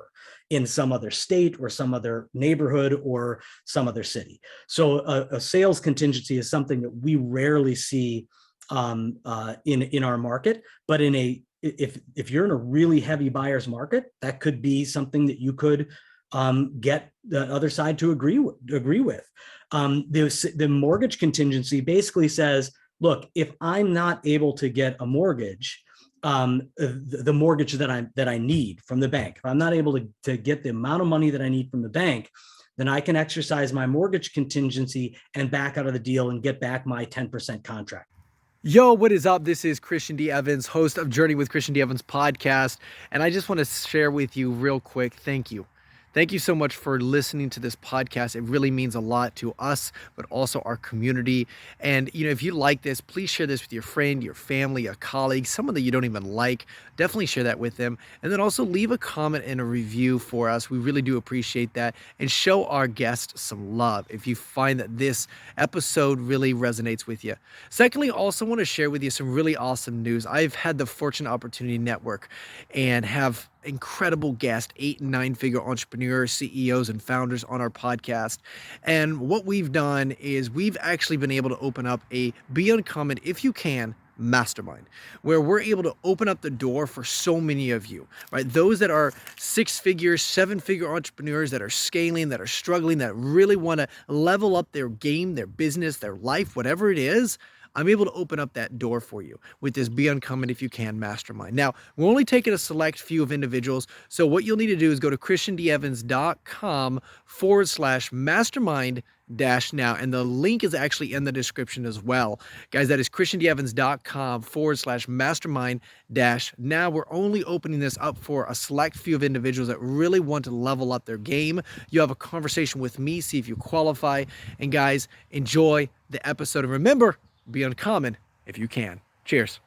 over in some other state or some other neighborhood or some other city. So a sales contingency is something that we rarely see in our market, but if you're in a really heavy buyer's market, that could be something that you could get the other side to agree with. The mortgage contingency basically says, look, if I'm not able to get a mortgage, the mortgage that I need from the bank, if I'm not able to get the amount of money that I need from the bank, then I can exercise my mortgage contingency and back out of the deal and get back my 10% contract. Yo, what is up? This is Christian D. Evans, host of Journey with Christian D. Evans podcast. And I just want to share with you real quick, thank you. Thank you so much for listening to this podcast. It really means a lot to us, but also our community. And, if you like this, please share this with your friend, your family, a colleague, someone that you don't even like. Definitely share that with them. And then also leave a comment and a review for us. We really do appreciate that. And show our guests some love if you find that this episode really resonates with you. Secondly, also want to share with you some really awesome news. I've had the Fortune Opportunity Network and have incredible guests, 8 and 9 figure entrepreneurs, CEOs, and founders on our podcast. And what we've done is we've actually been able to open up a Be Uncommon, if you can, mastermind, where we're able to open up the door for so many of you, right? Those that are 6-figure, 7-figure entrepreneurs that are scaling, that are struggling, that really want to level up their game, their business, their life, whatever it is. I'm able to open up that door for you with this Be Uncommon If You Can mastermind. Now, we're only taking a select few of individuals. So what you'll need to do is go to christiandeevans.com/mastermind-now. And the link is actually in the description as well. Guys, that is christiandeevans.com/mastermind-now. We're only opening this up for a select few of individuals that really want to level up their game. You have a conversation with me, see if you qualify. And guys, enjoy the episode. And remember, be uncommon if you can. Cheers.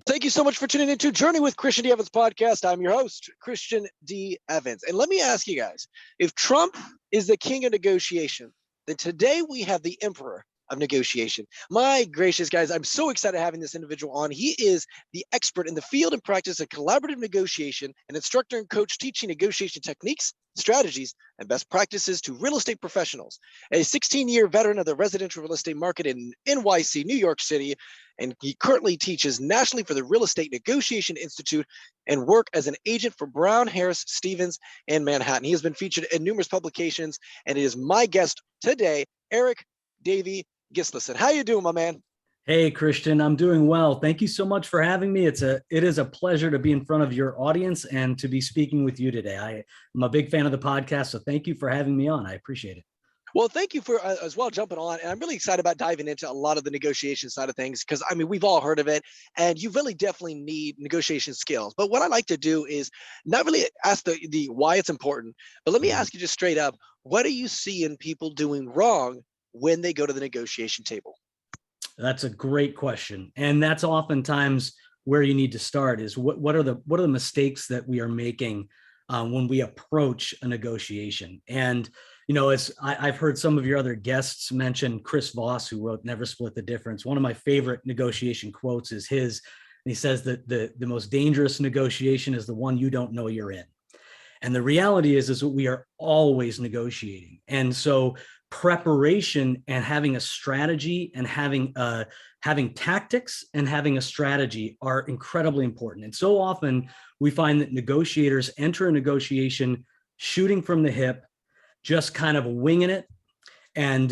Thank you so much for tuning into Journey with Christian D. Evans podcast. I'm your host, Christian D. Evans. And let me ask you guys, if Trump is the king of negotiation, then today we have the emperor of negotiation. My gracious, guys, I'm so excited having this individual on. He is the expert in the field and practice of collaborative negotiation, an instructor and coach teaching negotiation techniques, strategies, and best practices to real estate professionals. A 16-year veteran of the residential real estate market in NYC, New York City, and he currently teaches nationally for the Real Estate Negotiation Institute and work as an agent for Brown, Harris, Stevens, and Manhattan. He has been featured in numerous publications, and it is my guest today, Eirik Davey-Gislason. How you doing, my man? Hey, Christian, I'm doing well. Thank you so much for having me. It is a pleasure to be in front of your audience and to be speaking with you today. I'm a big fan of the podcast, so thank you for having me on. I appreciate it. Well, thank you for as well jumping on. And I'm really excited about diving into a lot of the negotiation side of things because, we've all heard of it and you really definitely need negotiation skills. But what I like to do is not really ask the why it's important, but let me ask you just straight up, what do you see in people doing wrong when they go to the negotiation table? That's a great question. And that's oftentimes where you need to start is what are the mistakes that we are making when we approach a negotiation. And, as I've heard some of your other guests mention Chris Voss, who wrote Never Split the Difference. One of my favorite negotiation quotes is his. And he says that the most dangerous negotiation is the one you don't know you're in. And the reality is that we are always negotiating. And so preparation and having a strategy and having tactics and having a strategy are incredibly important. And so often we find that negotiators enter a negotiation shooting from the hip, just kind of winging it and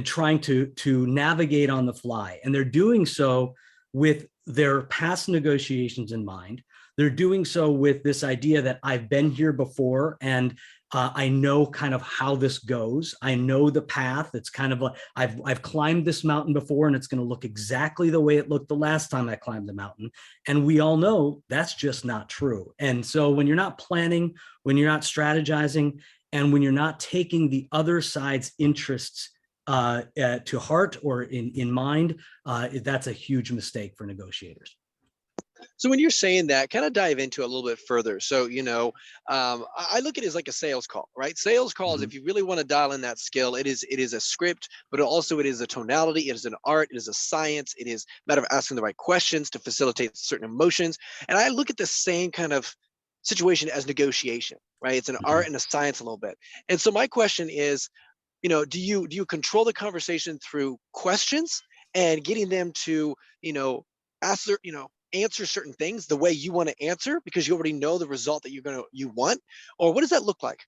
trying to navigate on the fly. And they're doing so with their past negotiations in mind. They're doing so with this idea that I've been here before and I know kind of how this goes. I know the path. It's kind of like I've climbed this mountain before and it's going to look exactly the way it looked the last time I climbed the mountain. And we all know that's just not true. And so when you're not planning, when you're not strategizing, and when you're not taking the other side's interests to heart or in mind, that's a huge mistake for negotiators. So when you're saying that, kind of dive into it a little bit further. So, I look at it as like a sales call, right? Sales calls, Mhm. if you really want to dial in that skill, it is a script, but also it is a tonality, it is an art, it is a science, it is a matter of asking the right questions to facilitate certain emotions. And I look at the same kind of situation as negotiation, right? It's an art Mhm. and a science a little bit. And so my question is, do you control the conversation through questions and getting them to, answer, answer certain things the way you want to answer because you already know the result that you want? Or what does that look like?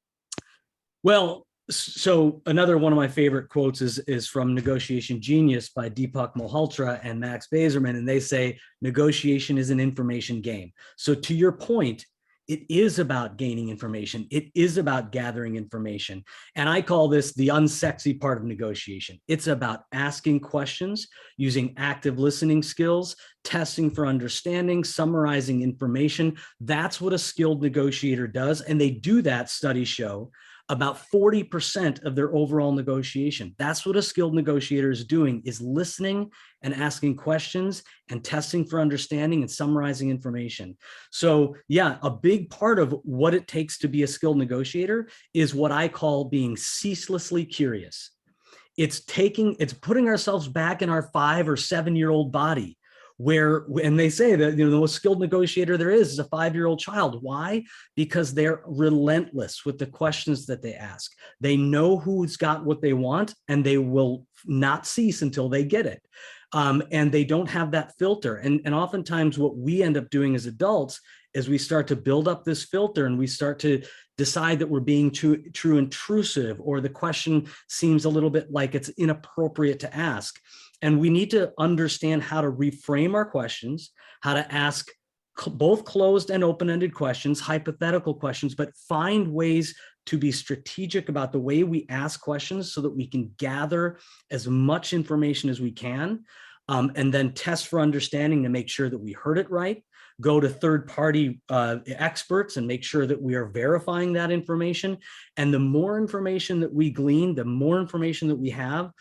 Well, so another one of my favorite quotes is from Negotiation Genius by Deepak Malhotra and Max Bazerman, and they say negotiation is an information game. So to your point, it is about gaining information. It is about gathering information. And I call this the unsexy part of negotiation. It's about asking questions, using active listening skills, testing for understanding, summarizing information. That's what a skilled negotiator does. And they do that, studies show, about 40% of their overall negotiation. That's what a skilled negotiator is doing, is listening and asking questions and testing for understanding and summarizing information. So yeah, a big part of what it takes to be a skilled negotiator is what I call being ceaselessly curious. It's putting ourselves back in our 5 or 7-year-old body, and they say that the most skilled negotiator there is a 5-year-old child. Why? Because they're relentless with the questions that they ask. They know who's got what they want, and they will not cease until they get it. And they don't have that filter. And oftentimes what we end up doing as adults is we start to build up this filter, and we start to decide that we're being too intrusive, or the question seems a little bit like it's inappropriate to ask. And we need to understand how to reframe our questions, how to ask both closed and open-ended questions, hypothetical questions, but find ways to be strategic about the way we ask questions so that we can gather as much information as we can, and then test for understanding to make sure that we heard it right. Go to third-party experts and make sure that we are verifying that information. And the more information that we glean, the more information that we have,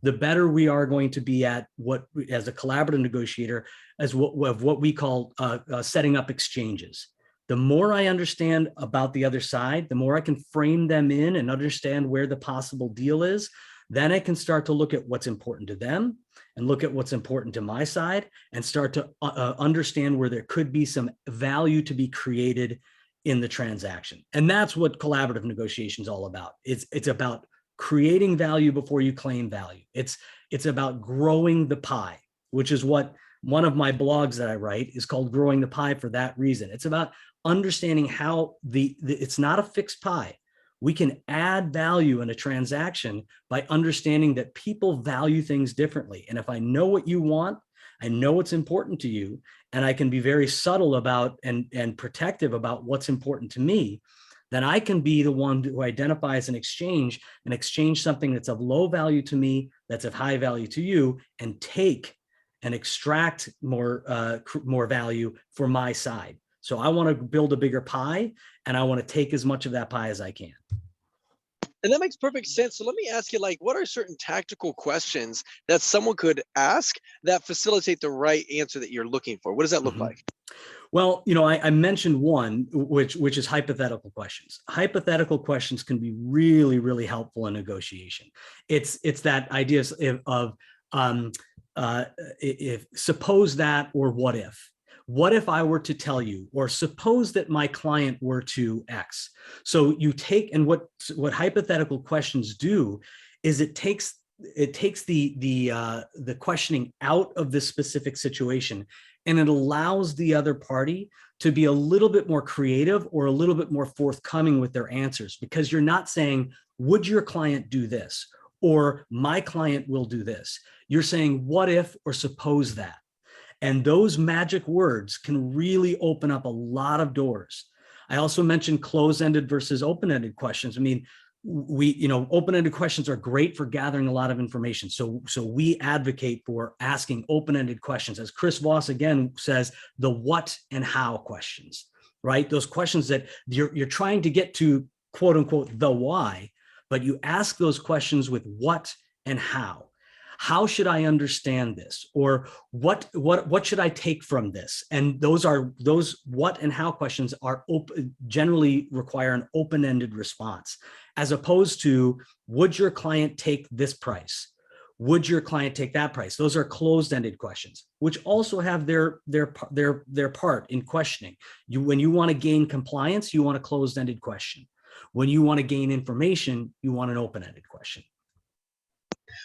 the better we are going to be at what, as a collaborative negotiator, as what we call setting up exchanges. The more I understand about the other side, the more I can frame them in and understand where the possible deal is. Then I can start to look at what's important to them and look at what's important to my side, and start to understand where there could be some value to be created in the transaction. And that's what collaborative negotiation is all about. It's about creating value before you claim value. It's about growing the pie, which is what one of my blogs that I write is called Growing the Pie for that reason. It's about understanding how it's not a fixed pie. We can add value in a transaction by understanding that people value things differently. And if I know what you want, I know what's important to you, and I can be very subtle about and protective about what's important to me, then I can be the one who identifies an exchange and exchange something that's of low value to me, that's of high value to you, and take and extract more value for my side. So I want to build a bigger pie, and I want to take as much of that pie as I can. And that makes perfect sense. So let me ask you, what are certain tactical questions that someone could ask that facilitate the right answer that you're looking for? What does that look like? Well, I mentioned one, which is hypothetical questions. Hypothetical questions can be really, really helpful in negotiation. It's that idea of if suppose that, or what if. What if I were to tell you, or suppose that my client were to X? So you take, and what hypothetical questions do is it takes the questioning out of this specific situation, and it allows the other party to be a little bit more creative or a little bit more forthcoming with their answers, because you're not saying, would your client do this? Or my client will do this. You're saying, what if, or suppose that. And those magic words can really open up a lot of doors. I also mentioned closed-ended versus open-ended questions. I mean, open-ended questions are great for gathering a lot of information. So we advocate for asking open-ended questions. As Chris Voss again says, the what and how questions, right? Those questions that you're trying to get to, quote unquote, the why, but you ask those questions with what and how. How should I understand this? Or what should I take from this? And those what and how questions are generally require an open-ended response, as opposed to, would your client take this price? Would your client take that price? Those are closed-ended questions, which also have their part in questioning. When you want to gain compliance, you want a closed-ended question. When you want to gain information, you want an open-ended question.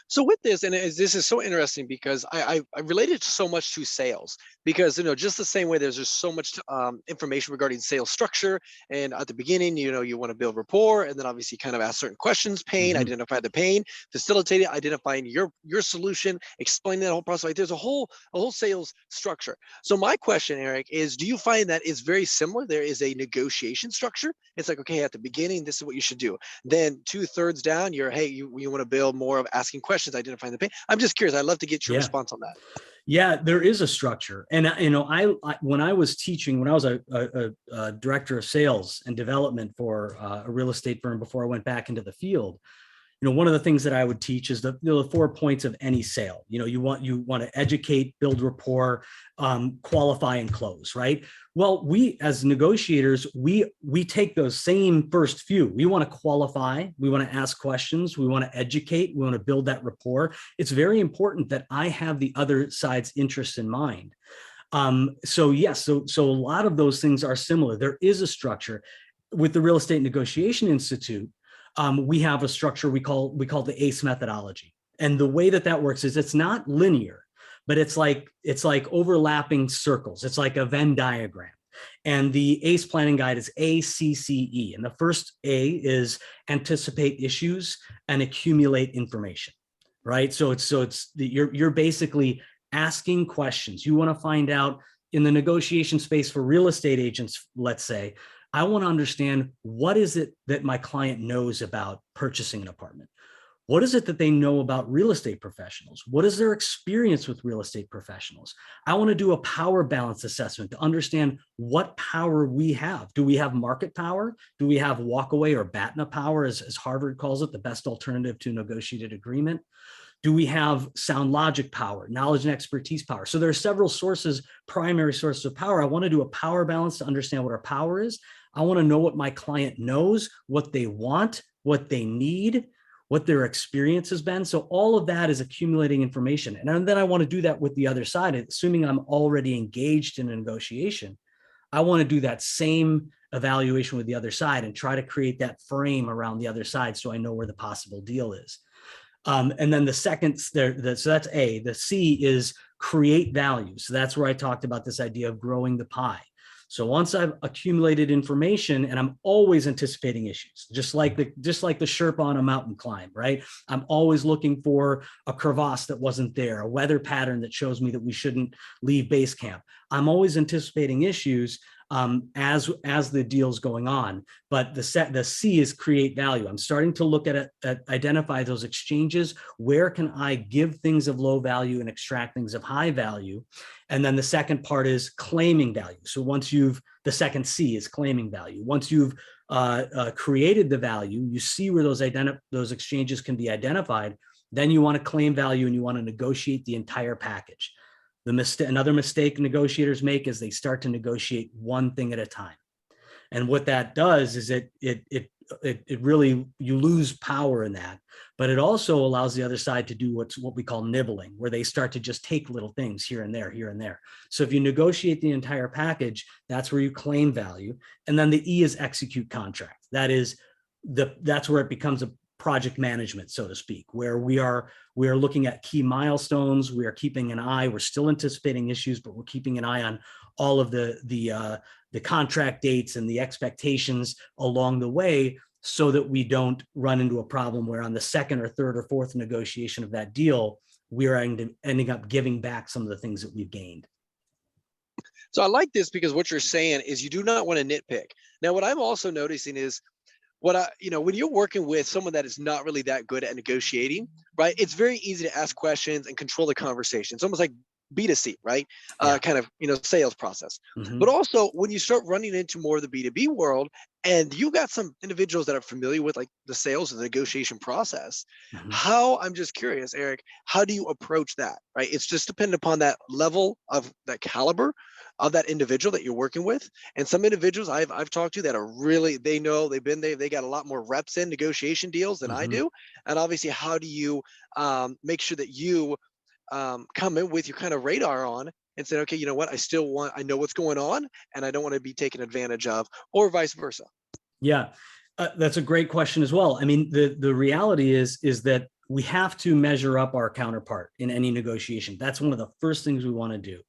So with this, and this is so interesting because I relate it so much to sales, because just the same way there's just so much information regarding sales structure, and at the beginning you want to build rapport, and then obviously kind of ask certain questions, pain, identify the pain, facilitate it, identifying your solution, explain that whole process. Like there's a whole sales structure. So my question, Eirik, is, do you find that it's very similar? There is a negotiation structure. It's like, okay, at the beginning, this is what you should do. Then 2/3 down, you want to build more of asking questions, identifying the pain. I'm just curious. I'd love to get your response on that. Yeah, there is a structure. And, I when I was teaching, when I was a director of sales and development for a real estate firm before I went back into the field, one of the things that I would teach is the 4 points of any sale. You want to educate, build rapport, qualify, and close, right? Well, we as negotiators, we take those same first few. We want to qualify, we want to ask questions, we want to educate, we want to build that rapport. It's very important that I have the other side's interests in mind. So yes, so a lot of those things are similar. There is a structure. With the Real Estate Negotiation Institute, we have a structure we call the ACE methodology. And the way that works is, it's not linear, but it's like overlapping circles. It's like a Venn diagram. And the ACE planning guide is ACCE. And the first A is anticipate issues and accumulate information, right? So you're basically asking questions. You want to find out, in the negotiation space for real estate agents, let's say, I want to understand, what is it that my client knows about purchasing an apartment? What is it that they know about real estate professionals? What is their experience with real estate professionals? I want to do a power balance assessment to understand what power we have. Do we have market power? Do we have walkaway or BATNA power, as Harvard calls it, the best alternative to negotiated agreement? Do we have sound logic power, knowledge and expertise power? So there are several primary sources of power. I want to do a power balance to understand what our power is. I want to know what my client knows, what they want, what they need, what their experience has been. So all of that is accumulating information. And then I want to do that with the other side. Assuming I'm already engaged in a negotiation, I want to do that same evaluation with the other side and try to create that frame around the other side so I know where the possible deal is. And then the second, so that's A. The C is create value. So that's where I talked about this idea of growing the pie. So once I've accumulated information, and I'm always anticipating issues, just like the Sherpa on a mountain climb, right? I'm always looking for a crevasse that wasn't there, a weather pattern that shows me that we shouldn't leave base camp. I'm always anticipating issues as the deal's going on. But the C is create value. I'm starting to look at identify those exchanges. Where can I give things of low value and extract things of high value? And then the second part is claiming value. So the second C is claiming value. Once you've created the value, you see where those exchanges can be identified. Then you want to claim value and you want to negotiate the entire package. Another mistake negotiators make is they start to negotiate one thing at a time. And what that does is it really, you lose power in that, but it also allows the other side to do what we call nibbling, where they start to just take little things here and there, here and there. So if you negotiate the entire package, that's where you claim value. And then the E is execute contract. That's where it becomes a project management, so to speak, where we are looking at key milestones. We are keeping an eye. We're still anticipating issues, but we're keeping an eye on all of the contract dates and the expectations along the way, so that we don't run into a problem where on the second or third or fourth negotiation of that deal, we are ending up giving back some of the things that we've gained. So I like this, because what you're saying is you do not want to nitpick. Now, what I'm also noticing is, when you're working with someone that is not really that good at negotiating, right? It's very easy to ask questions and control the conversation. It's almost like B2C, right? Yeah. Kind of, sales process. But also when you start running into more of the B2B world, and you got some individuals that are familiar with like the sales and the negotiation process, I'm just curious, Eirik, how do you approach that, right? It's just dependent upon that level of that caliber of that individual that you're working with. And some individuals I've talked to that are really, they know, they got a lot more reps in negotiation deals than I do. And obviously, how do you make sure that you come in with your kind of radar on and say, okay, you know what, I know what's going on and I don't want to be taken advantage of, or vice versa. Yeah, that's a great question as well. I mean, the reality is that we have to measure up our counterpart in any negotiation. That's one of the first things we want to do,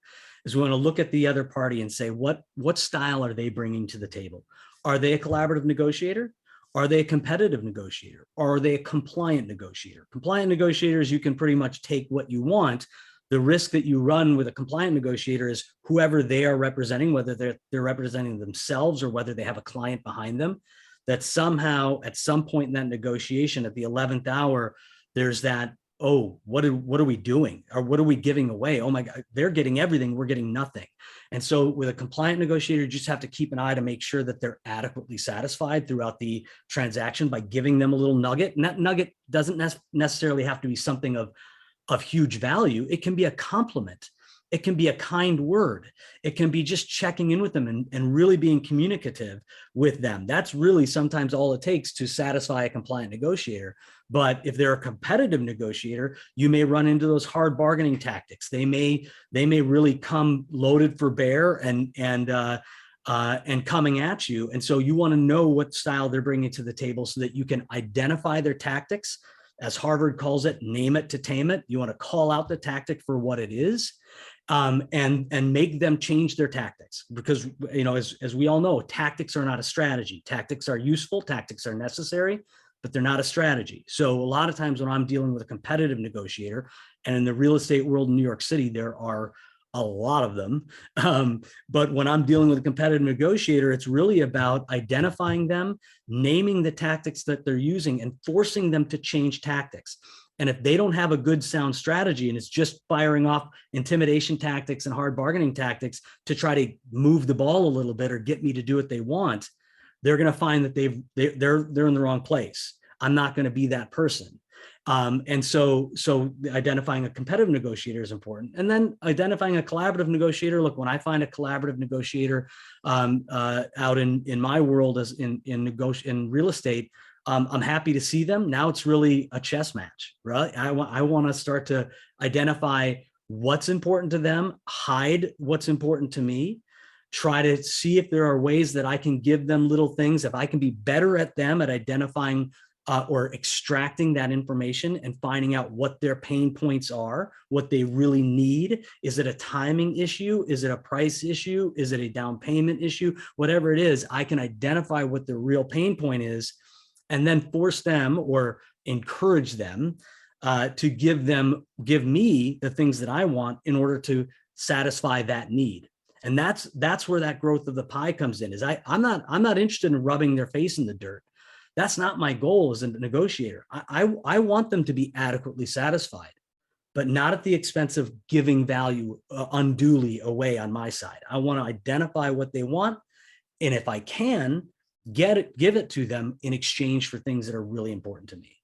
is we want to look at the other party and say, what style are they bringing to the table? Are they a collaborative negotiator? Are they a competitive negotiator? Or are they a compliant negotiator? Compliant negotiators, you can pretty much take what you want. The risk that you run with a compliant negotiator is whoever they are representing, whether they're representing themselves or whether they have a client behind them, that somehow at some point in that negotiation at the 11th hour, there's that, oh, what are we doing? Or what are we giving away? Oh my God, they're getting everything, we're getting nothing. And so with a compliant negotiator, you just have to keep an eye to make sure that they're adequately satisfied throughout the transaction by giving them a little nugget. And that nugget doesn't necessarily have to be something of huge value. It can be a compliment. It can be a kind word. It can be just checking in with them and really being communicative with them. That's really sometimes all it takes to satisfy a compliant negotiator. But if they're a competitive negotiator, you may run into those hard bargaining tactics. They may really come loaded for bear and coming at you. And so you want to know what style they're bringing to the table so that you can identify their tactics. As Harvard calls it, name it to tame it. You want to call out the tactic for what it is, and make them change their tactics. Because, as we all know, tactics are not a strategy. Tactics are useful, tactics are necessary, but they're not a strategy. So a lot of times when I'm dealing with a competitive negotiator, and in the real estate world in New York City, there are a lot of them. But when I'm dealing with a competitive negotiator, it's really about identifying them, naming the tactics that they're using, and forcing them to change tactics. And if they don't have a good sound strategy and it's just firing off intimidation tactics and hard bargaining tactics to try to move the ball a little bit or get me to do what they want, they're going to find that they're in the wrong place. I'm not going to be that person. And so identifying a competitive negotiator is important. And then identifying a collaborative negotiator. Look, when I find a collaborative negotiator out in my world as in real estate, I'm happy to see them. Now it's really a chess match, right? I want to start to identify what's important to them, hide what's important to me, try to see if there are ways that I can give them little things, if I can be better at them at identifying or extracting that information and finding out what their pain points are, what they really need. Is it a timing issue? Is it a price issue? Is it a down payment issue? Whatever it is, I can identify what the real pain point is and then force them or encourage them to give me the things that I want in order to satisfy that need. And that's where that growth of the pie comes in. Is I'm not interested in rubbing their face in the dirt. That's not my goal as a negotiator. I want them to be adequately satisfied, but not at the expense of giving value unduly away on my side. I want to identify what they want, and if I can, give it to them in exchange for things that are really important to me.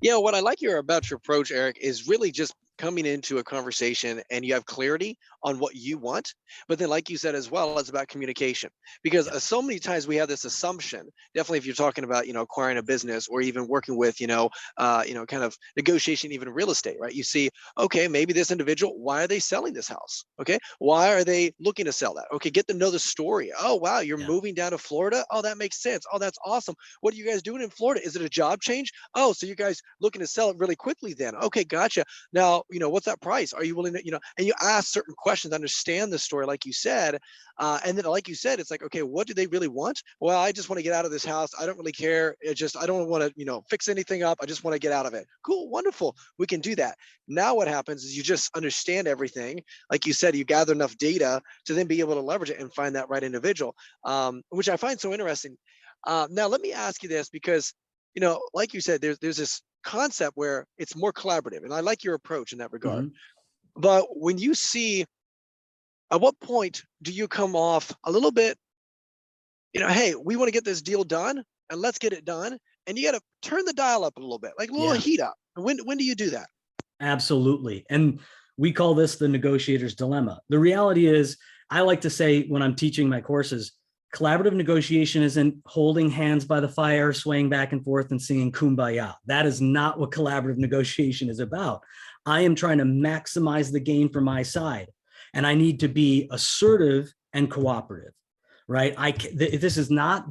Yeah, what I like about your approach, Eirik, is really just coming into a conversation and you have clarity on what you want. But then, like you said as well, it's about communication. Because so many times we have this assumption, definitely if you're talking about, acquiring a business or even working with, kind of negotiation, even real estate, right? You see, okay, maybe this individual, why are they selling this house? Okay, why are they looking to sell that? Okay, get to know the story. Oh, wow, you're moving down to Florida? Oh, that makes sense. Oh, that's awesome. What are you guys doing in Florida? Is it a job change? Oh, so you guys looking to sell it really quickly then? Okay, gotcha. Now, what's that price? Are you willing to, and you ask certain questions, understand the story, like you said. And then, like you said, it's like, okay, what do they really want? Well, I just want to get out of this house. I don't really care. I don't want to, fix anything up. I just want to get out of it. Cool. Wonderful. We can do that. Now what happens is you just understand everything. Like you said, you gather enough data to then be able to leverage it and find that right individual, which I find so interesting. Now, let me ask you this, because, like you said, there's this concept where it's more collaborative, and I like your approach in that regard. But when you see, at what point do you come off a little bit, hey, we want to get this deal done and let's get it done. And you got to turn the dial up a little bit, like a little Yeah. heat up. When do you do that? Absolutely. And we call this the negotiator's dilemma. The reality is, I like to say when I'm teaching my courses, collaborative negotiation isn't holding hands by the fire, swaying back and forth and singing Kumbaya. That is not what collaborative negotiation is about. I am trying to maximize the gain for my side, and I need to be assertive and cooperative, right? This is not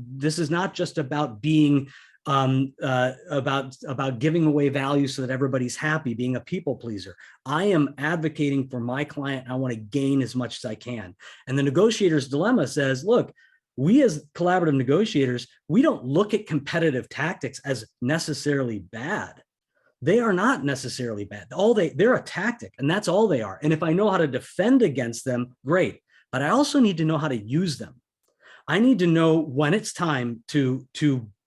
just about being about giving away value so that everybody's happy, being a people pleaser. I am advocating for my client. I want to gain as much as I can. And the negotiator's dilemma says, look, we as collaborative negotiators, we don't look at competitive tactics as necessarily bad. They are not necessarily bad. They're a tactic, and that's all they are. And if I know how to defend against them, great. But I also need to know how to use them. I need to know when it's time to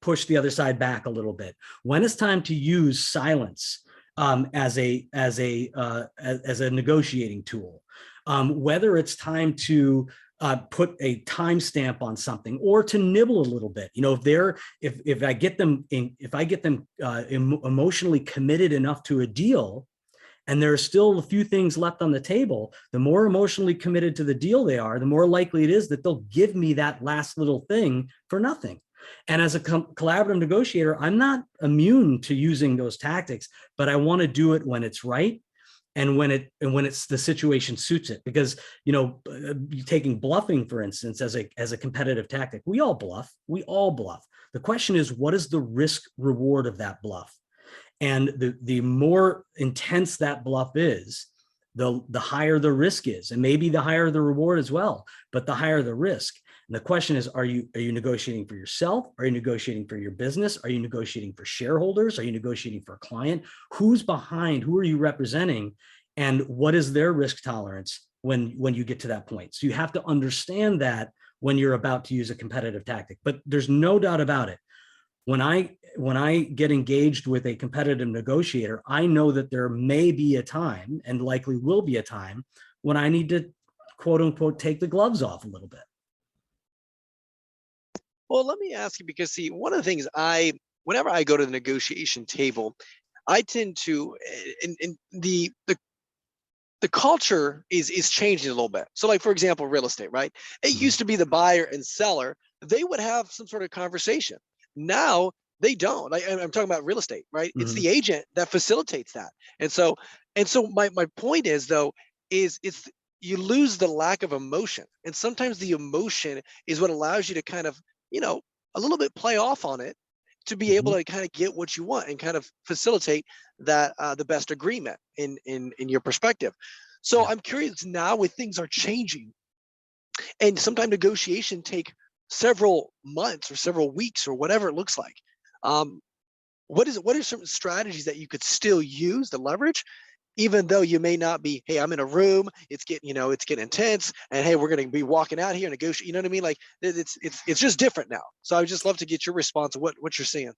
push the other side back a little bit, when it's time to use silence as a negotiating tool, whether it's time to put a timestamp on something or to nibble a little bit. If I get them emotionally committed enough to a deal, and there are still a few things left on the table, the more emotionally committed to the deal they are, the more likely it is that they'll give me that last little thing for nothing. And as a collaborative negotiator, I'm not immune to using those tactics, but I want to do it when it's right and when it's the situation suits it. Because taking bluffing, for instance, as a competitive tactic, we all bluff. The question is, what is the risk reward of that bluff? And the more intense that bluff is, the higher the risk is, and maybe the higher the reward as well, but the higher the risk. And the question is, are you negotiating for yourself? Are you negotiating for your business? Are you negotiating for shareholders? Are you negotiating for a client? Who's behind? Who are you representing? And what is their risk tolerance when you get to that point? So you have to understand that when you're about to use a competitive tactic. But there's no doubt about it. When I get engaged with a competitive negotiator, I know that there may be a time, and likely will be a time, when I need to, quote unquote, take the gloves off a little bit. Well, let me ask you, because see, one of the things whenever I go to the negotiation table, I tend to, in the culture is changing a little bit. So like, for example, real estate, right? It used to be the buyer and seller, they would have some sort of conversation. Now they don't. I'm talking about real estate, right? It's the agent that facilitates that. And so my point is, though, is you lose the lack of emotion. And sometimes the emotion is what allows you to kind of, a little bit play off on it, to be able to kind of get what you want and kind of facilitate that the best agreement in your perspective. So I'm curious now, with things are changing, and sometimes negotiation take several months or several weeks or whatever it looks like. What are some strategies that you could still use to leverage, even though you may not be, hey, I'm in a room, it's getting intense, and hey, we're going to be walking out here and negotiate. You know what I mean? Like it's just different now. So I would just love to get your response of what you're seeing.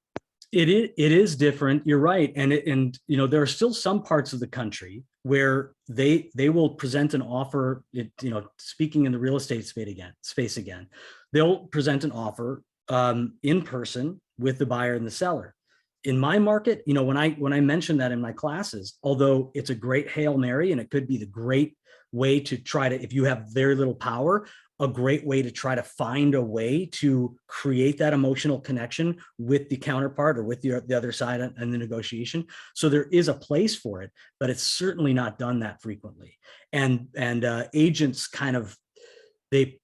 It is different. You're right. And there are still some parts of the country where they will present an offer, speaking in the real estate space again, they'll present an offer in person with the buyer and the seller. In my market, when I mention that in my classes, although it's a great Hail Mary and it could be the great way to try to, if you have very little power, a great way to try to find a way to create that emotional connection with the counterpart or with the other side in the negotiation. So there is a place for it, but it's certainly not done that frequently. And agents kind of, they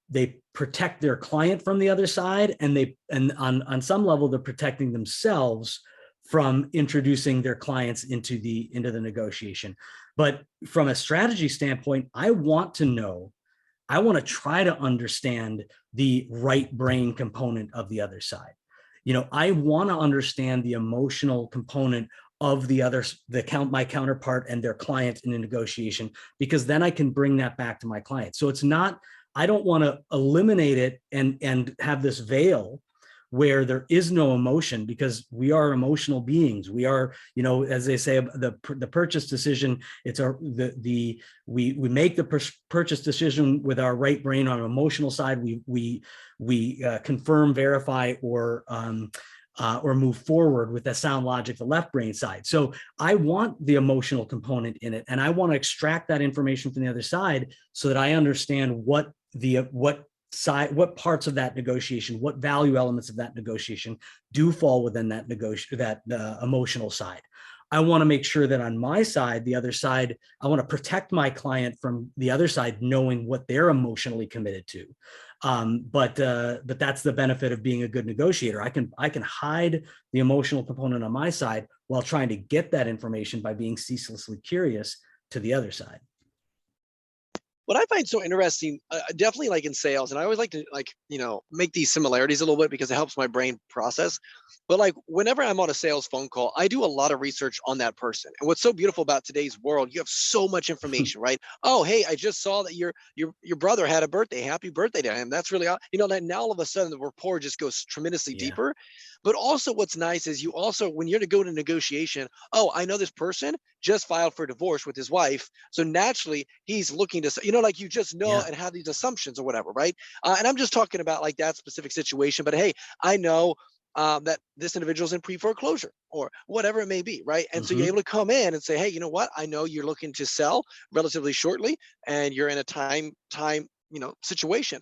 protect their client from the other side, and on some level they're protecting themselves from introducing their clients into the negotiation. But from a strategy standpoint, I want to try to understand the right brain component of the other side. I want to understand the emotional component of my counterpart and their client in a negotiation, because then I can bring that back to my client. So it's not, I don't want to eliminate it and have this veil where there is no emotion, because we are emotional beings. We are, as they say, the purchase decision, we make the purchase decision with our right brain. On an emotional side, we confirm, verify, or move forward with the sound logic, the left brain side. So I want the emotional component in it, and I want to extract that information from the other side so that I understand what parts of that negotiation, what value elements of that negotiation do fall within that emotional side. I want to make sure that on my side, the other side, I want to protect my client from the other side knowing what they're emotionally committed to. But that's the benefit of being a good negotiator. I can hide the emotional component on my side while trying to get that information by being ceaselessly curious to the other side. What I find so interesting, definitely like in sales, and I always like to make these similarities a little bit because it helps my brain process. But like whenever I'm on a sales phone call, I do a lot of research on that person. And what's so beautiful about today's world, you have so much information, right? Oh, hey, I just saw that your brother had a birthday. Happy birthday to him. That's really, that now all of a sudden the rapport just goes tremendously deeper. But also what's nice is when you're to go to negotiation, oh, I know this person just filed for divorce with his wife. So naturally he's looking to, you just know and have these assumptions or whatever, right? And I'm just talking about like that specific situation, but hey, I know that this individual's in pre-foreclosure or whatever it may be, right? And so you're able to come in and say, hey, you know what? I know you're looking to sell relatively shortly and you're in a time situation.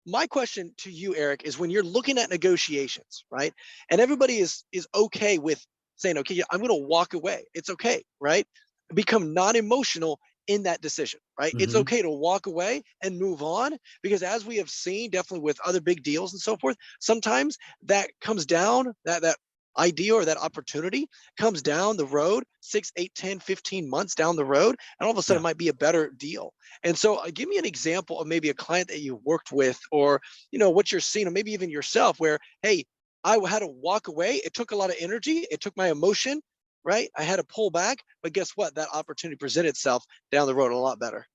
My question to you, Eirik, is when you're looking at negotiations, right? And everybody is okay with saying, okay, I'm going to walk away. It's okay, right? Become non-emotional in that decision, right? It's okay to walk away and move on, because as we have seen, definitely with other big deals and so forth, sometimes that comes down, that idea or that opportunity comes down the road 6, 8, 10, 15 months down the road, and all of a sudden it might be a better deal. And so give me an example of maybe a client that you worked with, or what you're seeing, or maybe even yourself, where hey, I had to walk away. It took a lot of energy. It took my emotion, right? I had to pull back, but guess what? That opportunity presented itself down the road a lot better.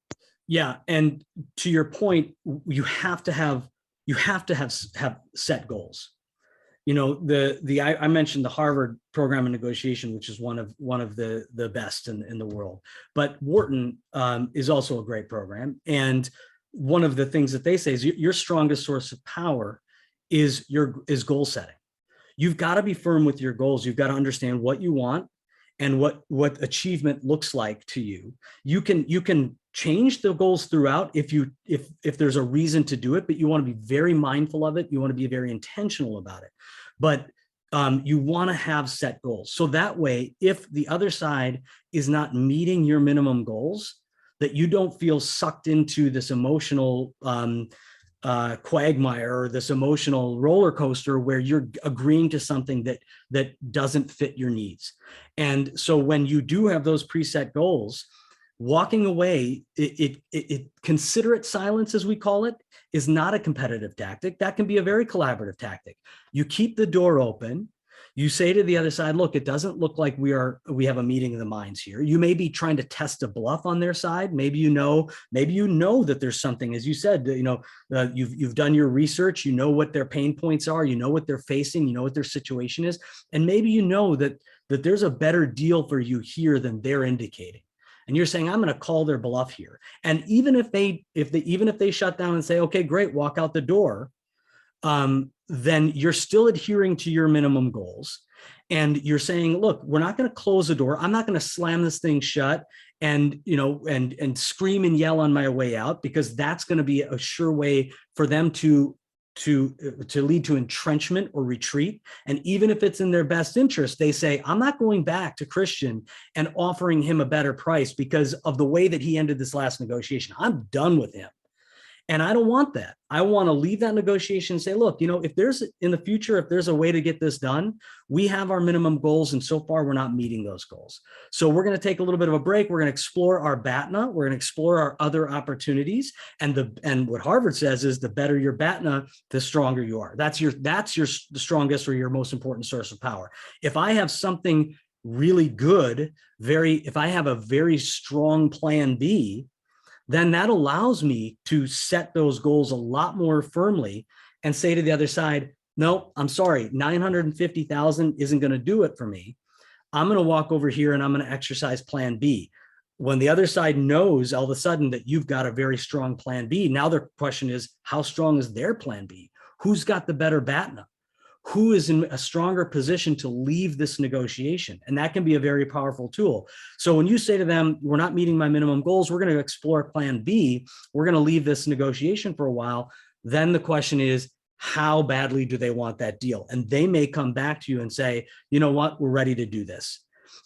Yeah, and to your point, you have to have set goals. I mentioned the Harvard program in negotiation, which is one of the best in the world. But Wharton is also a great program, and one of the things that they say is your strongest source of power is goal setting. You've got to be firm with your goals. You've got to understand what you want and what achievement looks like to you. You can change the goals throughout if there's a reason to do it, but you want to be very mindful of it. You want to be very intentional about it. But you want to have set goals. So that way, if the other side is not meeting your minimum goals, that you don't feel sucked into this emotional quagmire or this emotional roller coaster where you're agreeing to something that doesn't fit your needs. And so when you do have those preset goals, walking away, considerate silence, as we call it, is not a competitive tactic. That can be a very collaborative tactic. You keep the door open. You say to the other side, look, it doesn't look like we have a meeting of the minds here. You may be trying to test a bluff on their side. Maybe you know that there's something, as you said, you've done your research, you know what their pain points are, you know what they're facing, you know what their situation is. And maybe you know that there's a better deal for you here than they're indicating. And you're saying, I'm going to call their bluff here. And even if they shut down and say, okay, great, walk out the door, then you're still adhering to your minimum goals. And you're saying, look, we're not going to close the door. I'm not going to slam this thing shut and scream and yell on my way out, because that's going to be a sure way for them to lead to entrenchment or retreat. And even if it's in their best interest, they say, I'm not going back to Christian and offering him a better price because of the way that he ended this last negotiation. I'm done with him. And I don't want that. I want to leave that negotiation and say, look, if there's in the future, if there's a way to get this done, we have our minimum goals. And so far, we're not meeting those goals. So we're going to take a little bit of a break. We're going to explore our BATNA. We're going to explore our other opportunities. And what Harvard says is the better your BATNA, the stronger you are. That's the strongest or your most important source of power. If I have something really good, if I have a very strong plan B, then that allows me to set those goals a lot more firmly and say to the other side, no, I'm sorry, 950,000 isn't going to do it for me. I'm going to walk over here and I'm going to exercise plan B. When the other side knows all of a sudden that you've got a very strong plan B, now their question is, how strong is their plan B? Who's got the better BATNA? Who is in a stronger position to leave this negotiation? And that can be a very powerful tool. So when you say to them, we're not meeting my minimum goals, we're going to explore plan B, we're going to leave this negotiation for a while, then the question is, how badly do they want that deal? And they may come back to you and say, you know what, we're ready to do this.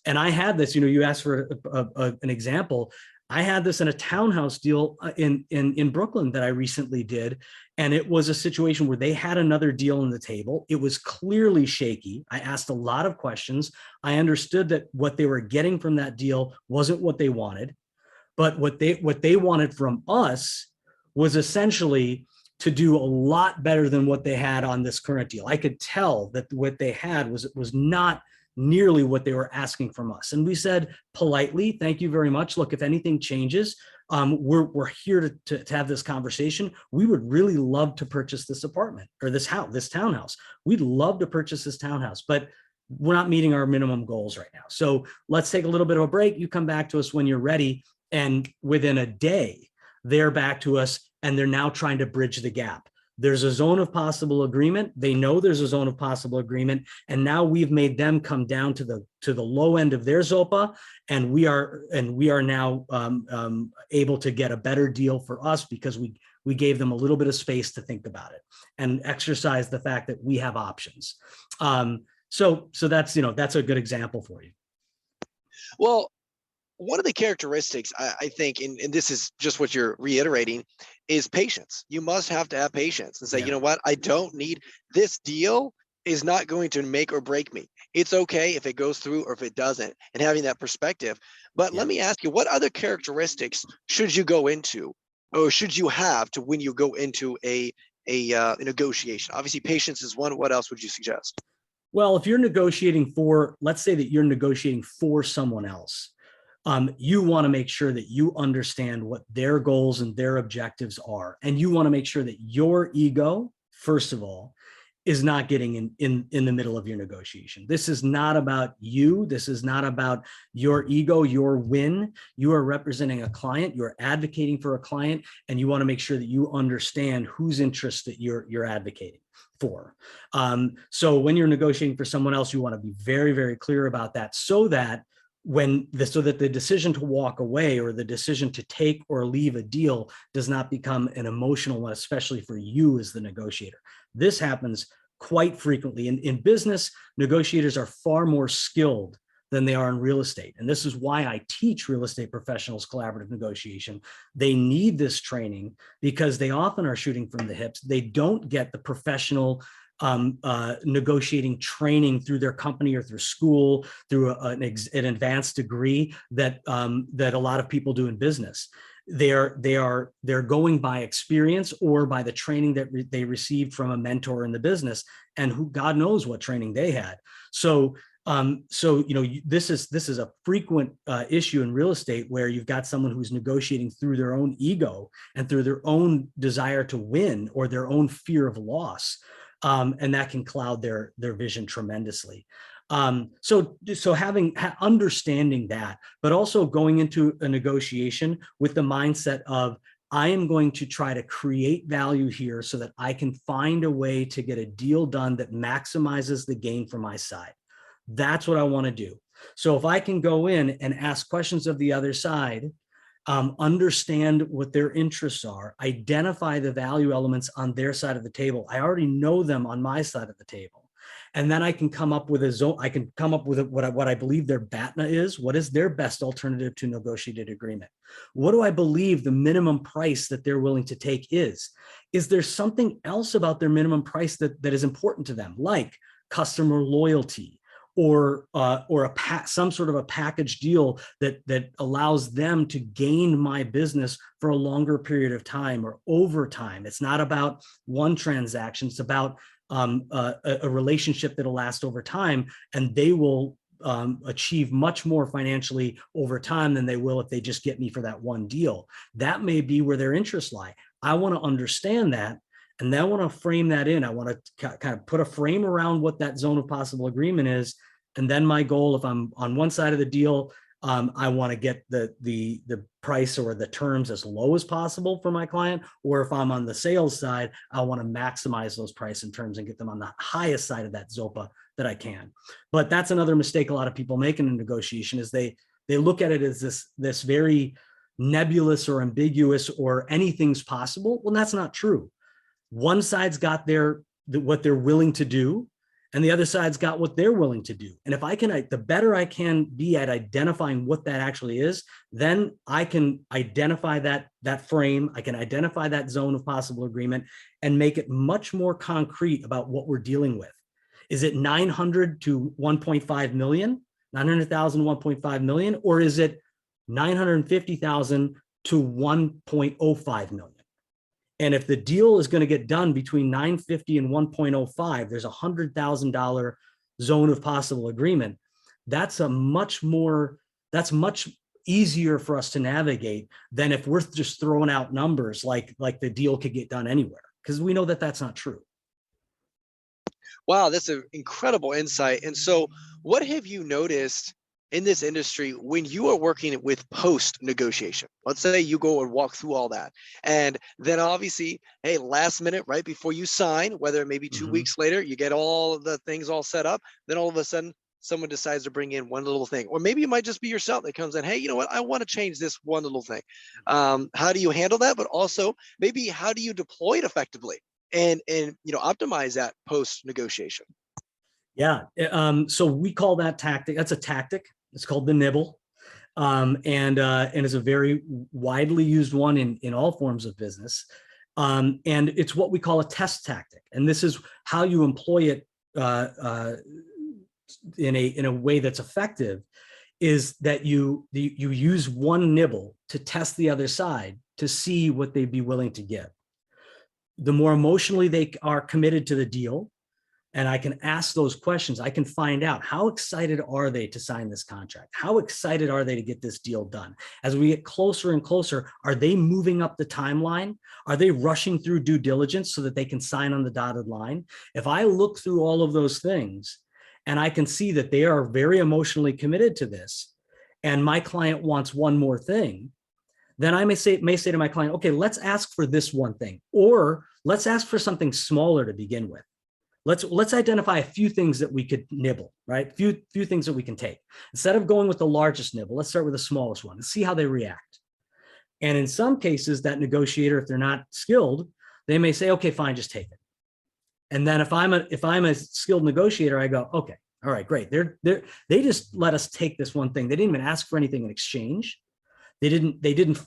And I had this, you asked for an example. I had this in a townhouse deal in Brooklyn that I recently did. And it was a situation where they had another deal on the table. It was clearly shaky. I asked a lot of questions. I understood that what they were getting from that deal wasn't what they wanted. But what they wanted from us was essentially to do a lot better than what they had on this current deal. I could tell that what they had was not nearly what they were asking from us. And we said politely, thank you very much. Look, if anything changes, we're here to have this conversation. We would really love to purchase this apartment or this townhouse. We'd love to purchase this townhouse, but we're not meeting our minimum goals right now. So let's take a little bit of a break. You come back to us when you're ready. And within a day, they're back to us and they're now trying to bridge the gap. There's a zone of possible agreement. They know there's a zone of possible agreement. And now we've made them come down to the low end of their ZOPA. And we are now able to get a better deal for us because we gave them a little bit of space to think about it and exercise the fact that we have options. So that's a good example for you. Well, one of the characteristics I think, and this is just what you're reiterating, is patience. You must have to have patience and say, you know what, I don't need this deal is not going to make or break me. It's okay if it goes through or if it doesn't, and having that perspective. But let me ask you, what other characteristics should you go into or should you have to when you go into a negotiation? Obviously, patience is one. What else would you suggest? Well, if you're negotiating for, let's say that you're negotiating for someone else, you want to make sure that you understand what their goals and their objectives are. And you want to make sure that your ego, first of all, is not getting in the middle of your negotiation. This is not about you. This is not about your ego, your win. You are representing a client. You're advocating for a client, and you want to make sure that you understand whose interests that you're advocating for. So when you're negotiating for someone else, you want to be very, very clear about that so that the decision to walk away or the decision to take or leave a deal does not become an emotional one, especially for you as the negotiator. This happens quite frequently. In business, negotiators are far more skilled than they are in real estate. And this is why I teach real estate professionals collaborative negotiation. They need this training because they often are shooting from the hips. They don't get the professional negotiating training through their company or through school, through an advanced degree that a lot of people do in business. They're going by experience or by the training that they received from a mentor in the business, and who God knows what training they had. So this is a frequent issue in real estate where you've got someone who's negotiating through their own ego and through their own desire to win or their own fear of loss. And that can cloud their vision tremendously. So understanding that, but also going into a negotiation with the mindset of, I am going to try to create value here so that I can find a way to get a deal done that maximizes the gain for my side. That's what I want to do. So if I can go in and ask questions of the other side, understand what their interests are, identify the value elements on their side of the table. I already know them on my side of the table. And then I can come up with what I believe their BATNA is. What is their best alternative to negotiated agreement? What do I believe the minimum price that they're willing to take is? Is there something else about their minimum price that is important to them, like customer loyalty, or some sort of a package deal that allows them to gain my business for a longer period of time or over time? It's not about one transaction. It's about a relationship that'll last over time, and they will achieve much more financially over time than they will if they just get me for that one deal. That may be where their interests lie. I want to understand that. And then I want to frame that in. I want to kind of put a frame around what that zone of possible agreement is. And then my goal, if I'm on one side of the deal, I want to get the price or the terms as low as possible for my client. Or if I'm on the sales side, I want to maximize those price and terms and get them on the highest side of that ZOPA that I can. But that's another mistake a lot of people make in a negotiation, is they look at it as this very nebulous or ambiguous or anything's possible. Well, that's not true. One side's got what they're willing to do, and the other side's got what they're willing to do. And if I can, the better I can be at identifying what that actually is, then I can identify that frame, I can identify that zone of possible agreement and make it much more concrete about what we're dealing with. Is it 900 to 1.5 million, 900,000, 1.5 million, or is it 950,000 to 1.05 million? And if the deal is going to get done between 950 and 1.05, there's $100,000 zone of possible agreement. That's much easier for us to navigate than if we're just throwing out numbers like the deal could get done anywhere, because we know that that's not true. Wow, that's an incredible insight. And so what have you noticed in this industry when you are working with post negotiation? Let's say you go and walk through all that, and then obviously, hey, last minute, right before you sign, whether it may be 2 weeks later, you get all the things all set up, then all of a sudden someone decides to bring in one little thing, or maybe it might just be yourself that comes in, hey, you know what, I want to change this one little thing. How do you handle that? But also maybe how do you deploy it effectively and optimize that post negotiation? Yeah. So we call that tactic. That's a tactic. It's called the nibble. And it's a very widely used one in all forms of business. And it's what we call a test tactic. And this is how you employ it in a way that's effective, is that you use one nibble to test the other side to see what they'd be willing to give. The more emotionally they are committed to the deal, and I can ask those questions, I can find out how excited are they to sign this contract? How excited are they to get this deal done? As we get closer and closer, are they moving up the timeline? Are they rushing through due diligence so that they can sign on the dotted line? If I look through all of those things and I can see that they are very emotionally committed to this, and my client wants one more thing, then I may say to my client, okay, let's ask for this one thing, or let's ask for something smaller to begin with. Let's identify a few things that we could nibble, right? Few things that we can take. Instead of going with the largest nibble, let's start with the smallest one and see how they react. And in some cases, that negotiator, if they're not skilled, they may say, okay, fine, just take it. And then if I'm a skilled negotiator, I go, okay, all right, great. They just let us take this one thing. They didn't even ask for anything in exchange. They didn't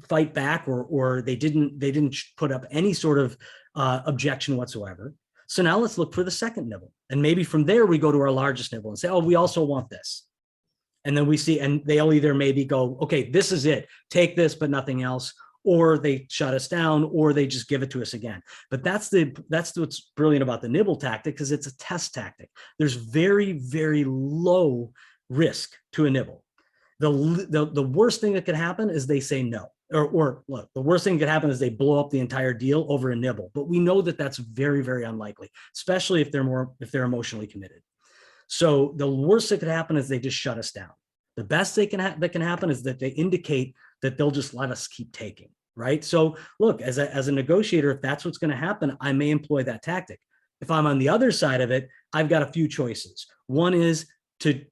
fight back, or they didn't put up any sort of objection whatsoever. So now let's look for the second nibble. And maybe from there, we go to our largest nibble and say, oh, we also want this. And then we see, and they'll either maybe go, okay, this is it. Take this, but nothing else. Or they shut us down, or they just give it to us again. But that's what's brilliant about the nibble tactic, because it's a test tactic. There's very, very low risk to a nibble. The worst thing that could happen is they say no. Or look, the worst thing that could happen is they blow up the entire deal over a nibble. But we know that that's very, very unlikely, especially if they're emotionally committed. So the worst that could happen is they just shut us down. The best that can happen is that they indicate that they'll just let us keep taking, right? So look, as a negotiator, if that's what's going to happen, I may employ that tactic. If I'm on the other side of it, I've got a few choices. One is to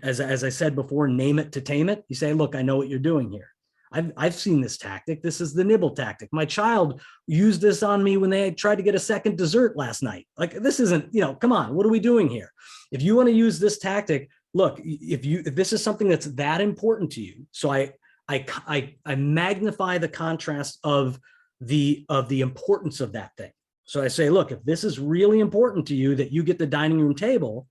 as I said before, name it to tame it. You say, look, I know what you're doing here. I've seen this tactic. This is the nibble tactic. My child used this on me when they tried to get a second dessert last night. Like, this isn't, come on, what are we doing here? If you want to use this tactic, look, if this is something that's that important to you, so I magnify the contrast of the importance of that thing. So I say, look, if this is really important to you that you get the dining room table,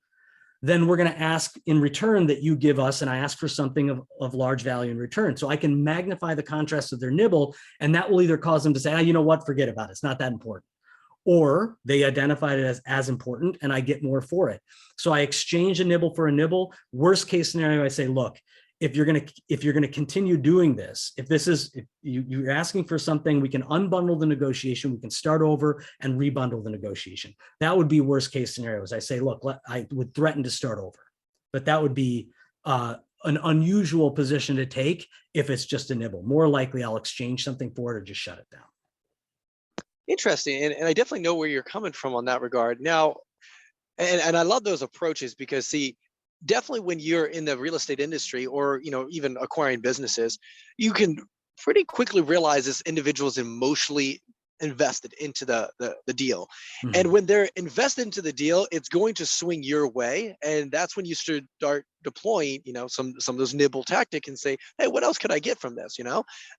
then we're going to ask in return that you give us, and I ask for something of large value in return. So I can magnify the contrast of their nibble, and that will either cause them to say, you know what, forget about it. It's not that important. Or they identified it as important, and I get more for it. So I exchange a nibble for a nibble. Worst case scenario, I say, look, if you're gonna continue doing this, if you're asking for something, we can unbundle the negotiation, we can start over and rebundle the negotiation. That would be worst case scenarios. I say, look, I would threaten to start over, but that would be an unusual position to take if it's just a nibble. More likely I'll exchange something for it or just shut it down. Interesting. And I definitely know where you're coming from on that regard. Now, and I love those approaches because, see, definitely when you're in the real estate industry or, even acquiring businesses, you can pretty quickly realize this individual is emotionally invested into the deal. Mhm. And when they're invested into the deal, it's going to swing your way. And that's when you start deploying, some of those nibble tactic and say, hey, what else could I get from this?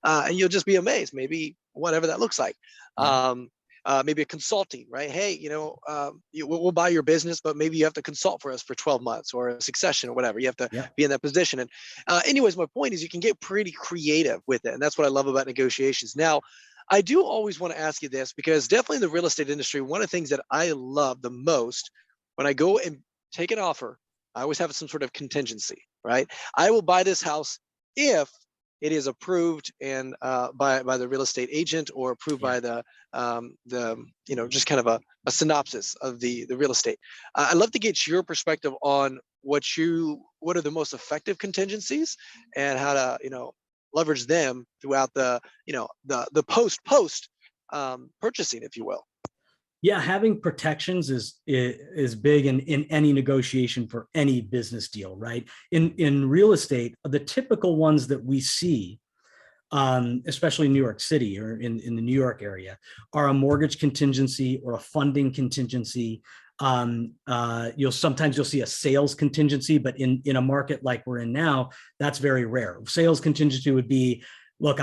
And you'll just be amazed, maybe whatever that looks like. Yeah. Maybe a consulting, right? Hey, we'll buy your business, but maybe you have to consult for us for 12 months or a succession or whatever. You have to Yeah. be in that position. And anyways, my point is you can get pretty creative with it. And that's what I love about negotiations. Now, I do always want to ask you this because definitely in the real estate industry, one of the things that I love the most when I go and take an offer, I always have some sort of contingency, right? I will buy this house if it is approved and by the real estate agent or approved by the just kind of a synopsis of the real estate. I'd love to get your perspective on what are the most effective contingencies and how to leverage them throughout the post purchasing, if you will. Yeah, having protections is big in any negotiation for any business deal, right? In real estate, the typical ones that we see, especially in New York City or in the New York area, are a mortgage contingency or a funding contingency. Sometimes you'll see a sales contingency, but in a market like we're in now, that's very rare. Sales contingency would be, look,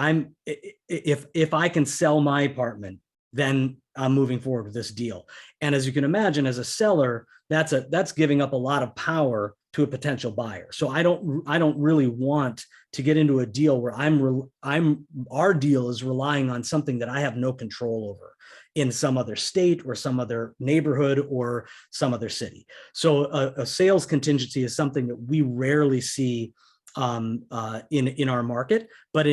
if I can sell my apartment, then I'm moving forward with this deal. And as you can imagine, as a seller, that's giving up a lot of power to a potential buyer. So I don't really want to get into a deal where our deal is relying on something that I have no control over in some other state or some other neighborhood or some other city. So a sales contingency is something that we rarely see in our market, but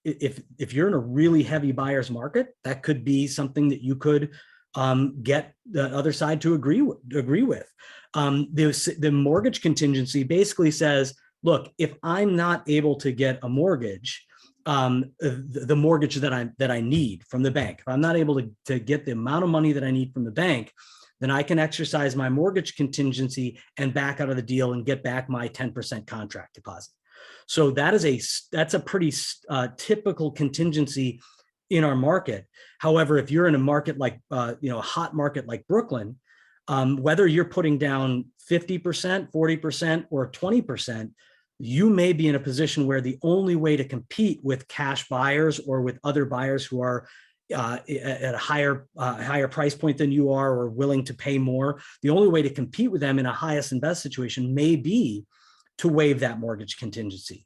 if you're in a really heavy buyer's market, that could be something that you could get the other side to agree with. The mortgage contingency basically says, look, if I'm not able to get a mortgage, the mortgage that I need from the bank, if I'm not able to get the amount of money that I need from the bank, then I can exercise my mortgage contingency and back out of the deal and get back my 10% contract deposit. So that's a pretty typical contingency in our market. However, if you're in a market like a hot market like Brooklyn, whether you're putting down 50%, 40%, or 20%, you may be in a position where the only way to compete with cash buyers or with other buyers who are at a higher price point than you are or willing to pay more, the only way to compete with them in a highest and best situation may be to waive that mortgage contingency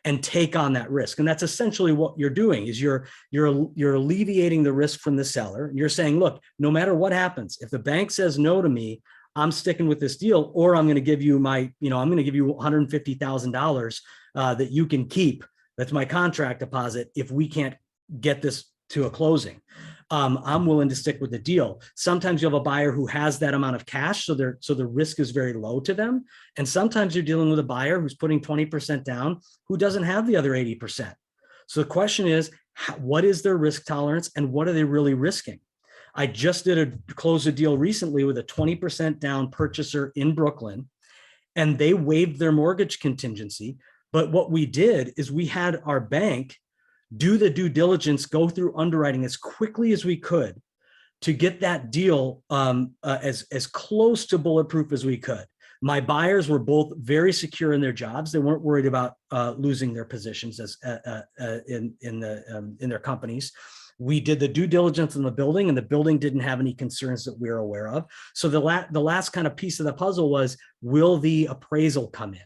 and take on that risk. And that's essentially what you're doing is you're alleviating the risk from the seller. You're saying, look, no matter what happens, if the bank says no to me, I'm sticking with this deal, or I'm going to give you I'm going to give you $150,000 that you can keep. That's my contract deposit. If we can't get this to a closing, I'm willing to stick with the deal. Sometimes you have a buyer who has that amount of cash, so the risk is very low to them. And sometimes you're dealing with a buyer who's putting 20% down, who doesn't have the other 80%. So the question is, what is their risk tolerance and what are they really risking? I just closed a deal recently with a 20% down purchaser in Brooklyn, and they waived their mortgage contingency. But what we did is we had our bank do the due diligence, go through underwriting as quickly as we could to get that deal as close to bulletproof as we could. My buyers were both very secure in their jobs. They weren't worried about losing their positions in their companies. We did the due diligence in the building, and the building didn't have any concerns that we were aware of. So the last kind of piece of the puzzle was, will the appraisal come in?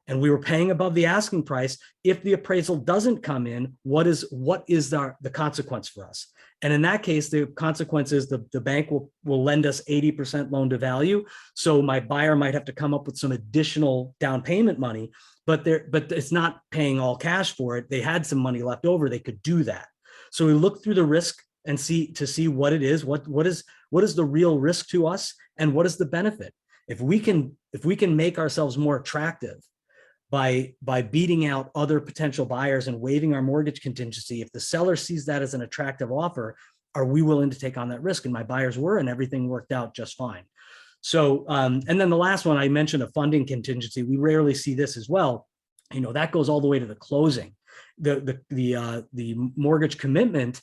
And we were paying above the asking price. If the appraisal doesn't come in, what is the consequence for us? And in that case, the consequence is the bank will lend us 80% loan to value. So my buyer might have to come up with some additional down payment money, but it's not paying all cash for it. They had some money left over. They could do that. So we look through the risk and see what it is, what is the real risk to us, and what is the benefit. If we can make ourselves more attractive by beating out other potential buyers and waiving our mortgage contingency, if the seller sees that as an attractive offer, are we willing to take on that risk? And my buyers were, and everything worked out just fine. So, and then the last one, I mentioned a funding contingency. We rarely see this as well. That goes all the way to the closing. The mortgage commitment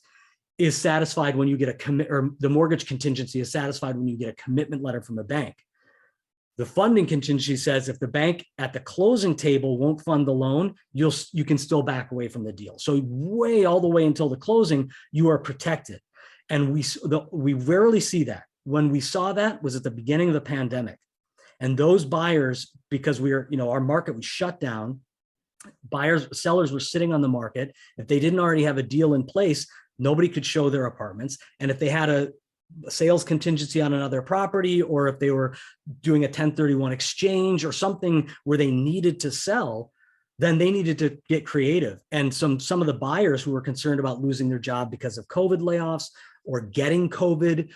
is satisfied when you get a commit, or the mortgage contingency is satisfied when you get a commitment letter from a bank. The funding contingency says if the bank at the closing table won't fund the loan, you can still back away from the deal. So all the way until the closing, you are protected. And we rarely see that. When we saw that was at the beginning of the pandemic. And those buyers, because our market was shut down, sellers were sitting on the market. If they didn't already have a deal in place, nobody could show their apartments. And if they had a sales contingency on another property, or if they were doing a 1031 exchange or something where they needed to sell, then they needed to get creative. And some of the buyers who were concerned about losing their job because of COVID layoffs or getting COVID,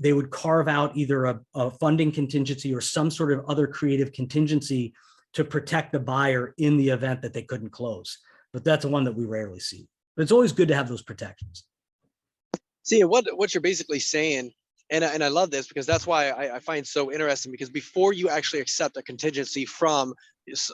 they would carve out either a funding contingency or some sort of other creative contingency to protect the buyer in the event that they couldn't close. But that's one that we rarely see. But it's always good to have those protections. See, what you're basically saying, and I love this because that's why I find it so interesting, because before you actually accept a contingency from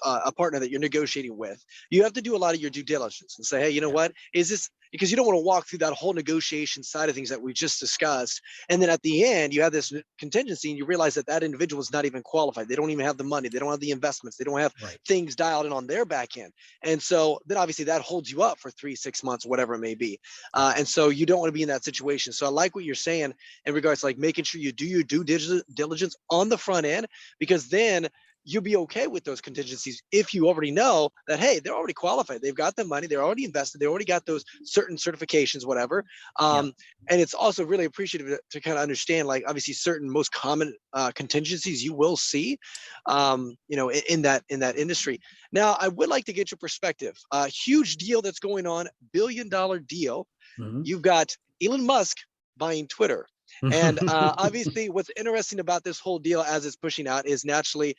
a partner that you're negotiating with, you have to do a lot of your due diligence and say, hey, you know what, is this, because you don't want to walk through that whole negotiation side of things that we just discussed. And then at the end, you have this contingency and you realize that individual is not even qualified. They don't even have the money. They don't have the investments. They don't have things dialed in on their back end. And so then obviously that holds you up for 3-6 months, whatever it may be. And so you don't want to be in that situation. So I like what you're saying in regards to like making sure you do your due diligence on the front end, because then you'll be okay with those contingencies if you already know that, hey, they're already qualified. They've got the money. They're already invested. They already got those certain certifications, whatever. And it's also really appreciative to kind of understand, like, obviously certain most common contingencies you will see, in that industry. Now, I would like to get your perspective. A huge deal that's going on, $1 billion deal. Mm-hmm. You've got Elon Musk buying Twitter. And obviously what's interesting about this whole deal as it's pushing out is naturally,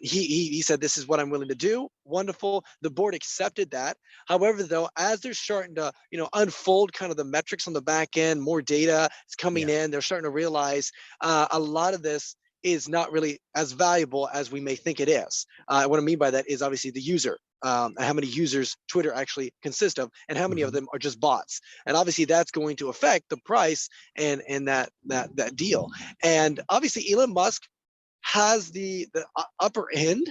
he said, this is what I'm willing to do. Wonderful. The board accepted that. However, though, as they're starting to, unfold kind of the metrics on the back end, more data is coming in, they're starting to realize a lot of this is not really as valuable as we may think it is. What I mean by that is obviously the user. How many users Twitter actually consists of, and how many of them are just bots. And obviously that's going to affect the price and that deal. And obviously Elon Musk has the upper hand.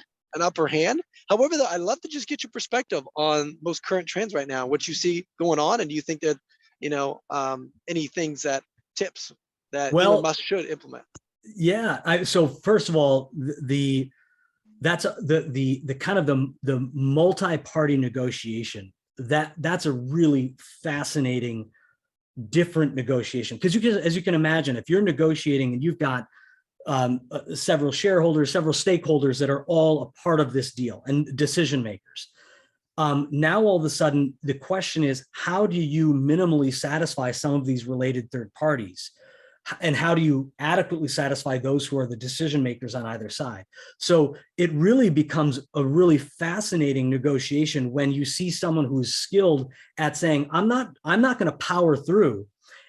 However, though, I'd love to just get your perspective on most current trends right now, what you see going on, and do you think that, any things tips that Elon Musk should implement? Yeah. So first of all, that's the kind of the multi-party negotiation. That's a really fascinating, different negotiation, because as you can imagine, if you're negotiating and you've got several shareholders, several stakeholders that are all a part of this deal and decision makers. Now, all of a sudden, the question is, how do you minimally satisfy some of these related third parties? And how do you adequately satisfy those who are the decision makers on either side? So it really becomes a really fascinating negotiation when you see someone who's skilled at saying, I'm not going to power through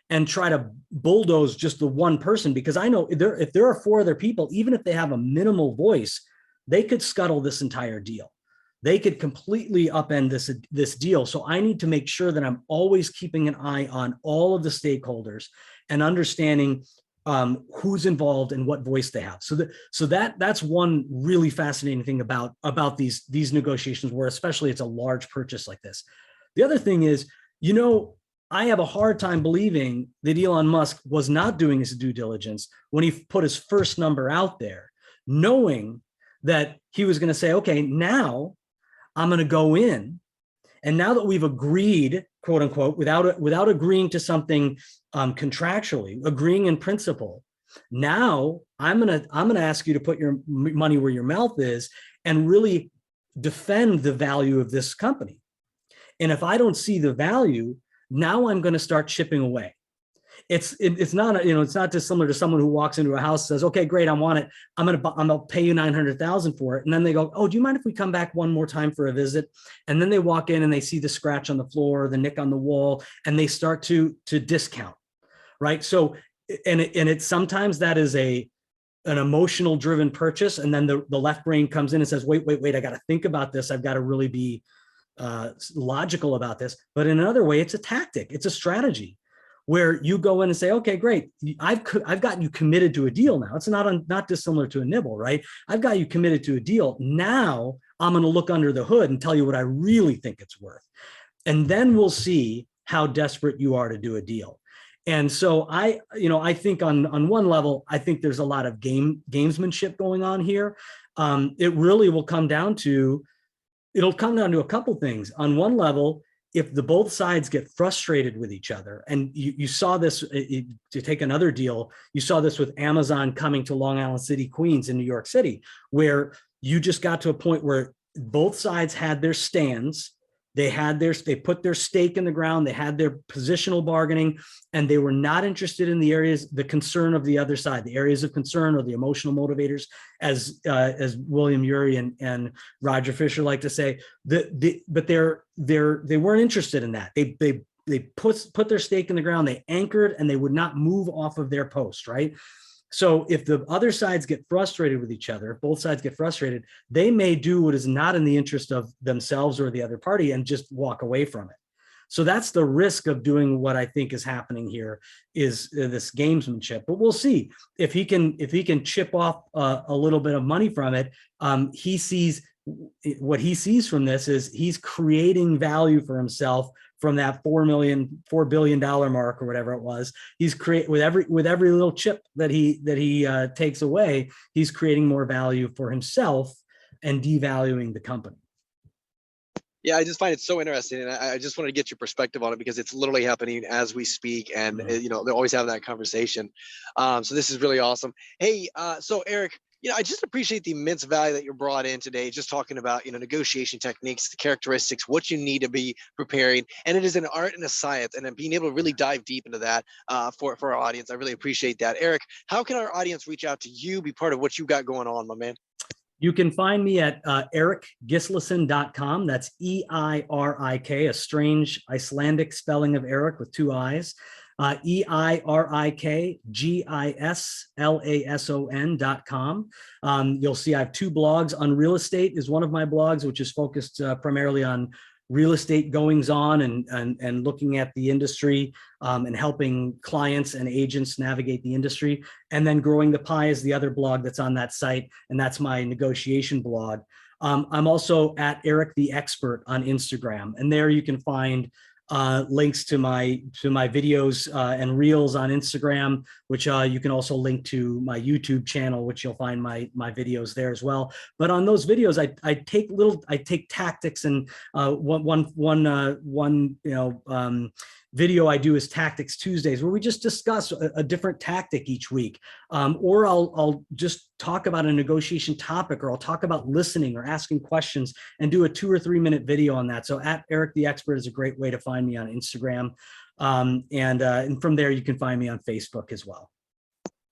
and try to bulldoze just the one person, because I know if there are 4 other people, even if they have a minimal voice, they could scuttle this entire deal. They could completely upend this deal. So I need to make sure that I'm always keeping an eye on all of the stakeholders and understanding who's involved and what voice they have. So that's one really fascinating thing about these negotiations, where especially it's a large purchase like this. The other thing is, I have a hard time believing that Elon Musk was not doing his due diligence when he put his first number out there, knowing that he was going to say, okay, now I'm going to go in And now that we've agreed, quote unquote, without agreeing to something contractually, agreeing in principle, now I'm gonna ask you to put your money where your mouth is and really defend the value of this company. And if I don't see the value, now I'm going to start chipping away. It's not, it's not dissimilar to someone who walks into a house and says, okay, great, I want it. I'm gonna pay you 900,000 for it. And then they go, oh, do you mind if we come back one more time for a visit? And then they walk in and they see the scratch on the floor, the nick on the wall, and they start to discount, right? So, and sometimes that is an emotional driven purchase. And then the left brain comes in and says, wait, I got to think about this. I've got to really be logical about this. But in another way, it's a tactic. It's a strategy where you go in and say, okay, great. I've got you committed to a deal now. It's not dissimilar to a nibble, right? I've got you committed to a deal. Now I'm going to look under the hood and tell you what I really think it's worth. And then we'll see how desperate you are to do a deal. And so I think on one level, I think there's a lot of gamesmanship going on here. It really will come down to, it'll come down to a couple things. On one level, if the both sides get frustrated with each other, and you saw this, to take another deal, you saw this with Amazon coming to Long Island City, Queens in New York City, where you just got to a point where both sides had their stands. They put their stake in the ground. They had their positional bargaining, and they were not interested in the concern of the other side, the areas of concern or the emotional motivators, as William Ury and Roger Fisher like to say. But they weren't interested in that. They put their stake in the ground. They anchored, and they would not move off of their post, right? So if the other sides get frustrated with each other, both sides get frustrated, they may do what is not in the interest of themselves or the other party and just walk away from it. So that's the risk of doing what I think is happening here, is this gamesmanship. But we'll see if he can chip off a little bit of money from it. What he sees from this is he's creating value for himself from that $4 billion mark or whatever it was. He's with every little chip that he takes away, he's creating more value for himself and devaluing the company. Yeah, I just find it so interesting, and I just wanted to get your perspective on it because it's literally happening as we speak, and they're always having that conversation. So this is really awesome. Hey, so Eirik, I just appreciate the immense value that you brought in today, just talking about, negotiation techniques, the characteristics, what you need to be preparing. And it is an art and a science, and then being able to really dive deep into that for our audience. I really appreciate that. Eirik, how can our audience reach out to you, be part of what you got going on, my man? You can find me at Eirik-Gislason.com. That's E-I-R-I-K, a strange Icelandic spelling of Eirik with two I's. Eirikgislason.com. You'll see I have two blogs. On Real Estate is one of my blogs, which is focused primarily on real estate goings on and looking at the industry and helping clients and agents navigate the industry. And then Growing the Pie is the other blog that's on that site, and that's my negotiation blog. I'm also at Eirik the Expert on Instagram, and there you can find links to my videos and reels on Instagram, which you can also link to my YouTube channel, which you'll find my videos there as well. But on those videos, I take tactics, and one video I do is Tactics Tuesdays, where we just discuss a different tactic each week. Or I'll just talk about a negotiation topic, or I'll talk about listening or asking questions and do a 2 or 3 minute video on that. So at Eirik the Expert is a great way to find me on Instagram. And from there, you can find me on Facebook as well.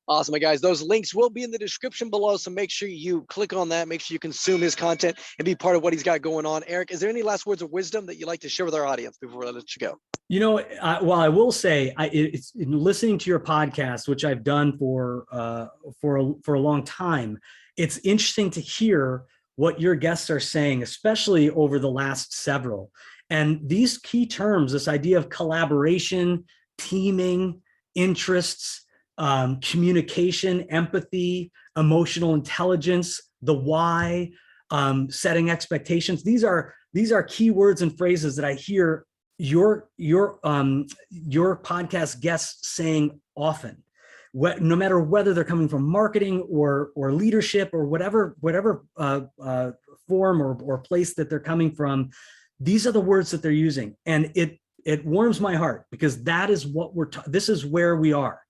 Awesome, guys. Those links will be in the description below, so make sure you click on that. Make sure you consume his content and be part of what he's got going on. Eirik, is there any last words of wisdom that you'd like to share with our audience before I let you go? Well, I will say, it's in listening to your podcast, which I've done for a long time. It's interesting to hear what your guests are saying, especially over the last several. And these key terms, this idea of collaboration, teaming, interests, communication, empathy, emotional intelligence, the why, setting expectations. These are key words and phrases that I hear your podcast guests saying often. No matter whether they're coming from marketing or leadership or whatever form or place that they're coming from, These are the words that they're using. And it warms my heart, because that is what this is where we are.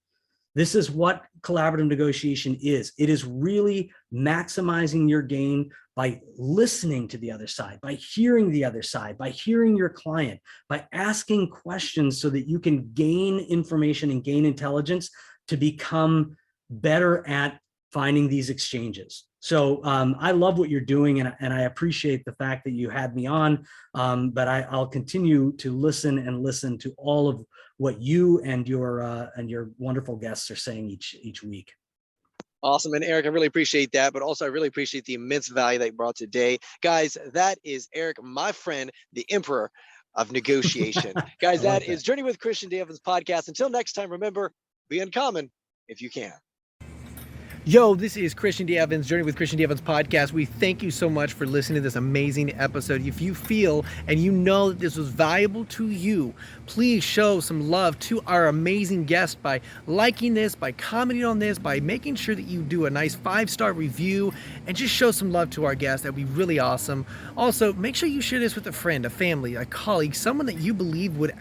This is what collaborative negotiation is. It is really maximizing your gain by listening to the other side, by hearing the other side, by hearing your client, by asking questions so that you can gain information and gain intelligence to become better at finding these exchanges. So I love what you're doing, and I appreciate the fact that you had me on, but I'll continue to listen to all of what you and your wonderful guests are saying each week. Awesome. And Eirik, I really appreciate that, but also I really appreciate the immense value that you brought today. Guys, that is Eirik, my friend, the emperor of negotiation. Guys, that is Journey with Christian D. Evans podcast. Until next time, remember, be uncommon if you can. Yo, this is Christian D. Evans, Journey with Christian D. Evans podcast. We thank you so much for listening to this amazing episode. If you feel and you know that this was valuable to you, please show some love to our amazing guest by liking this, by commenting on this, by making sure that you do a nice 5-star review, and just show some love to our guest. That'd be really awesome. Also, make sure you share this with a friend, a family, a colleague, someone that you believe would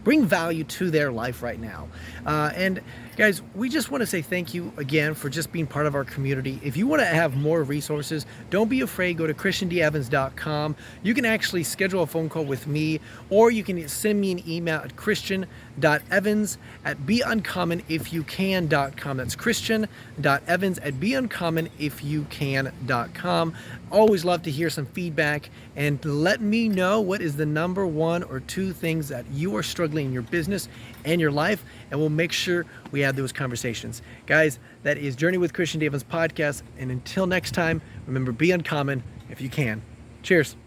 bring value to their life right now. And guys, we just want to say thank you again for just being part of our community. If you want to have more resources, don't be afraid. Go to christiandevans.com. You can actually schedule a phone call with me, or you can send me an email at christian.evans@beUncommonIfYouCan.com. That's christian.evans@beUncommonIfYouCan.com. Always love to hear some feedback, and let me know what is the number 1 or 2 things that you are struggling in your business and your life, and we'll make sure we have those conversations. Guys, that is Journey with Christian D. Evans podcast, and until next time, remember, be uncommon if you can. Cheers.